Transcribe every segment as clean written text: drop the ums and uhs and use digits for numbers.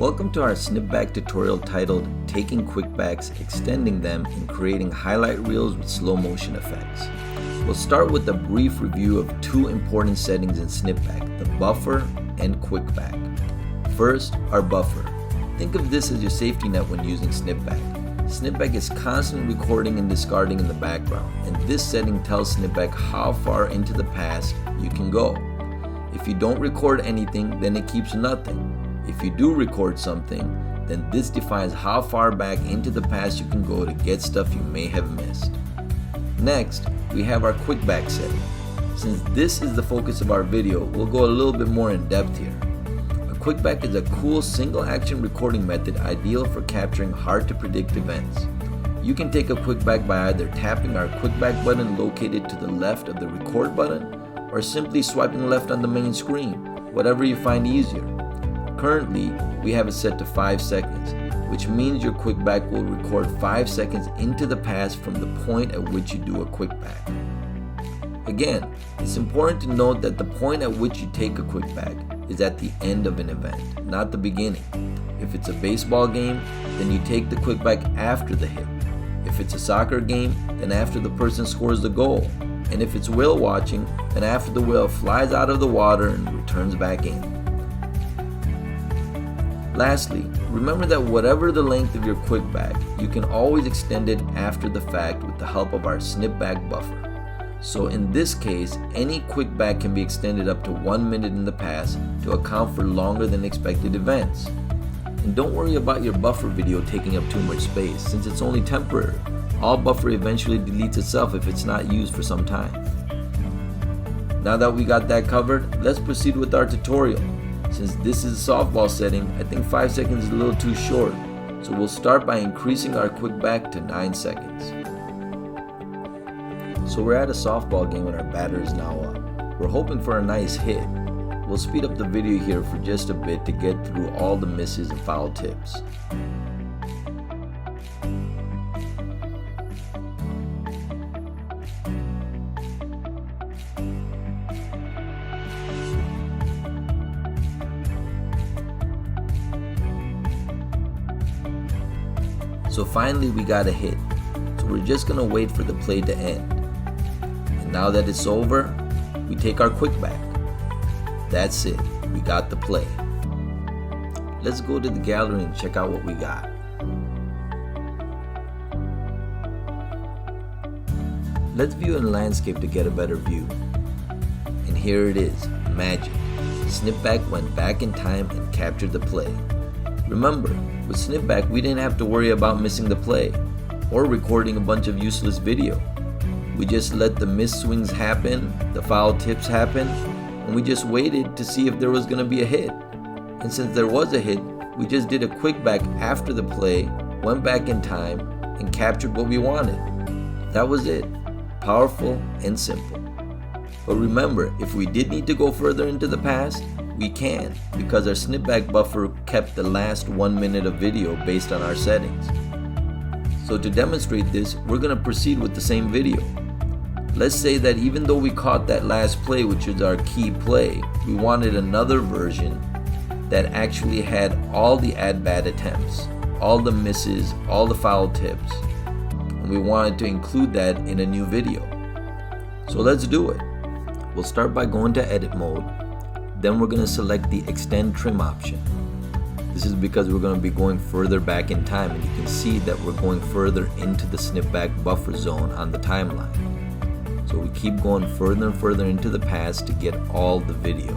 Welcome to our SnipBack tutorial titled Taking QuickBacks, Extending Them, and Creating Highlight Reels with Slow Motion Effects. We'll start with a brief review of two important settings in SnipBack, the buffer and QuickBack. First, our buffer. Think of this as your safety net when using SnipBack. SnipBack is constantly recording and discarding in the background, and this setting tells SnipBack how far into the past you can go. If you don't record anything, then it keeps nothing. If you do record something, then this defines how far back into the past you can go to get stuff you may have missed. Next, we have our QuickBack setting. Since this is the focus of our video, we'll go a little bit more in depth here. A QuickBack is a cool single action recording method ideal for capturing hard to predict events. You can take a QuickBack by either tapping our QuickBack button located to the left of the record button, or simply swiping left on the main screen, whatever you find easier. Currently, we have it set to 5 seconds, which means your QuickBack will record 5 seconds into the past from the point at which you do a QuickBack. Again, it's important to note that the point at which you take a QuickBack is at the end of an event, not the beginning. If it's a baseball game, then you take the QuickBack after the hit. If it's a soccer game, then after the person scores the goal. And if it's whale watching, then after the whale flies out of the water and returns back in. Lastly, remember that whatever the length of your QuickBack, you can always extend it after the fact with the help of our SnipBack buffer. So in this case, any QuickBack can be extended up to 1 minute in the past to account for longer than expected events. And don't worry about your buffer video taking up too much space, since it's only temporary. All buffer eventually deletes itself if it's not used for some time. Now that we got that covered, let's proceed with our tutorial. Since this is a softball setting, I think 5 seconds is a little too short, so we'll start by increasing our QuickBack to 9 seconds. So we're at a softball game and our batter is now up. We're hoping for a nice hit. We'll speed up the video here for just a bit to get through all the misses and foul tips. So finally we got a hit, so we're just gonna wait for the play to end. And now that it's over, we take our QuickBack. That's it, we got the play. Let's go to the gallery and check out what we got. Let's view in landscape to get a better view. And here it is, magic. SnipBack went back in time and captured the play. Remember, with SnipBack, we didn't have to worry about missing the play or recording a bunch of useless video. We just let the missed swings happen, the foul tips happen, and we just waited to see if there was going to be a hit. And since there was a hit, we just did a QuickBack after the play, went back in time, and captured what we wanted. That was it. Powerful and simple. But remember, if we did need to go further into the past, we can, because our SnipBack buffer kept the last 1 minute of video based on our settings. So to demonstrate this, we're going to proceed with the same video. Let's say that even though we caught that last play, which is our key play, we wanted another version that actually had all the at-bat attempts, all the misses, all the foul tips, and we wanted to include that in a new video. So let's do it. We'll start by going to edit mode. Then we're going to select the extend trim option. This is because we're going to be going further back in time, and you can see that we're going further into the SnipBack buffer zone on the timeline. So we keep going further and further into the past to get all the video.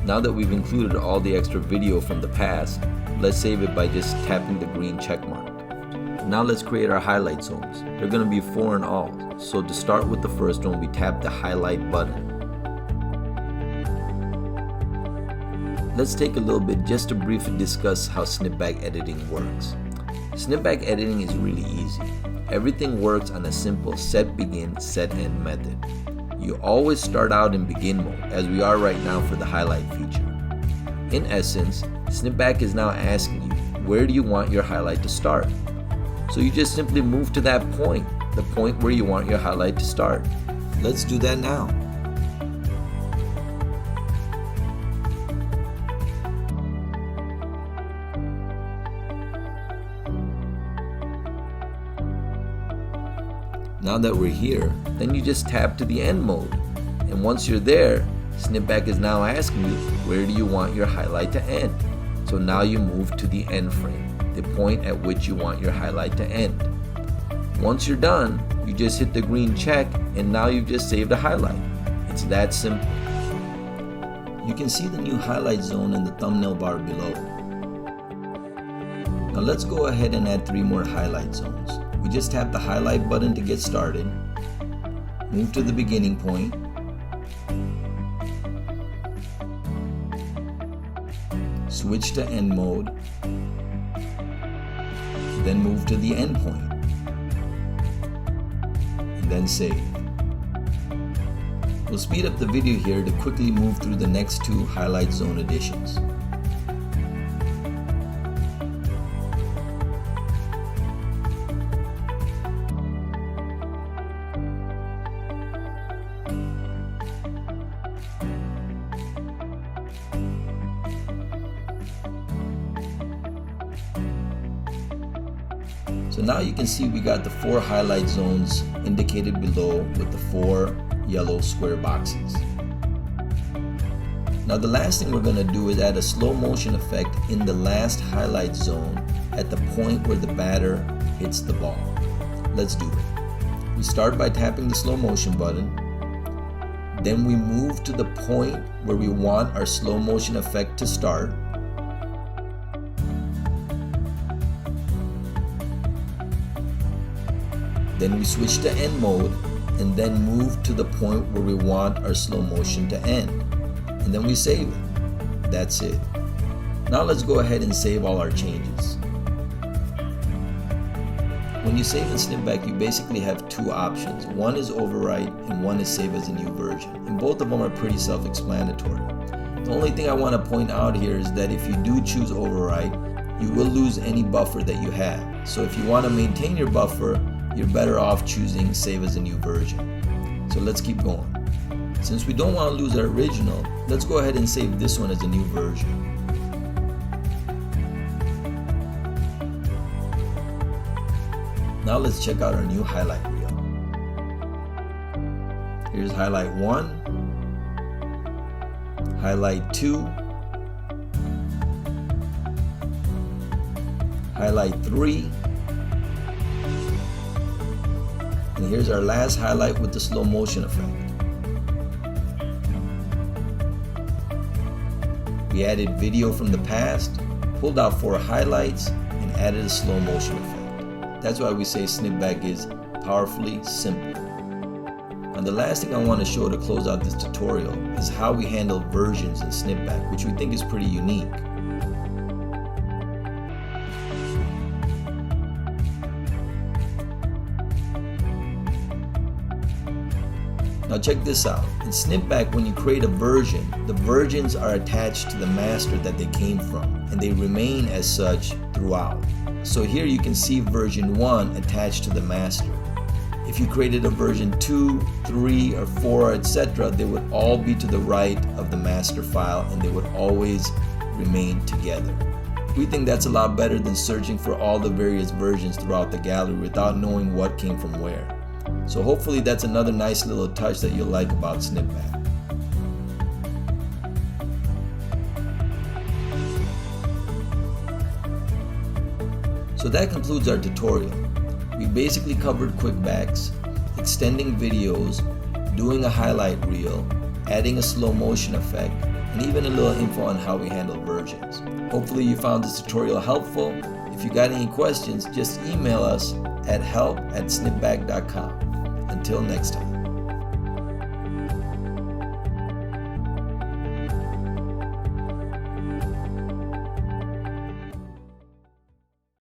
Now that we've included all the extra video from the past, let's save it by just tapping the green check mark. Now let's create our highlight zones. They're going to be 4 in all. So to start with the first one, we tap the highlight button. Let's take a little bit just to briefly discuss how SnipBack editing works. SnipBack editing is really easy. Everything works on a simple set begin, set end method. You always start out in begin mode, as we are right now for the highlight feature. In essence, SnipBack is now asking you, where do you want your highlight to start? So you just simply move to that point, the point where you want your highlight to start. Let's do that now. Now that we're here, then you just tap to the end mode. And once you're there, SnipBack is now asking you, where do you want your highlight to end? So now you move to the end frame, the point at which you want your highlight to end. Once you're done, you just hit the green check and now you've just saved a highlight. It's that simple. You can see the new highlight zone in the thumbnail bar below. Now let's go ahead and add 3 more highlight zones. We just tap the highlight button to get started, move to the beginning point, switch to end mode, then move to the end point, and then save. We'll speed up the video here to quickly move through the next 2 highlight zone additions. So now you can see we got the 4 highlight zones indicated below with the 4 yellow square boxes. Now the last thing we're going to do is add a slow motion effect in the last highlight zone at the point where the batter hits the ball. Let's do it. We start by tapping the slow motion button. Then we move to the point where we want our slow motion effect to start. Then we switch to end mode and then move to the point where we want our slow motion to end. And then we save it. That's it. Now let's go ahead and save all our changes. When you save in SnipBack, you basically have 2 options. One is overwrite and one is save as a new version. And both of them are pretty self-explanatory. The only thing I want to point out here is that if you do choose overwrite, you will lose any buffer that you have. So if you want to maintain your buffer, you're better off choosing save as a new version. So let's keep going. Since we don't want to lose our original, let's go ahead and save this one as a new version. Now let's check out our new highlight reel. Here's highlight 1, highlight 2, highlight 3, and here's our last highlight with the slow motion effect. We added video from the past, pulled out 4 highlights, and added a slow motion effect. That's why we say SnipBack is powerfully simple. And the last thing I want to show to close out this tutorial is how we handle versions in SnipBack, which we think is pretty unique. Now check this out. In SnipBack, when you create a version, the versions are attached to the master that they came from, and they remain as such throughout. So here you can see version 1 attached to the master. If you created a version 2, 3, or 4, etc., they would all be to the right of the master file and they would always remain together. We think that's a lot better than searching for all the various versions throughout the gallery without knowing what came from where. So hopefully that's another nice little touch that you'll like about SnipBack. So that concludes our tutorial. We basically covered QuickBacks, extending videos, doing a highlight reel, adding a slow motion effect, and even a little info on how we handle versions. Hopefully you found this tutorial helpful. If you got any questions, just email us at help@snipback.com. Until next time.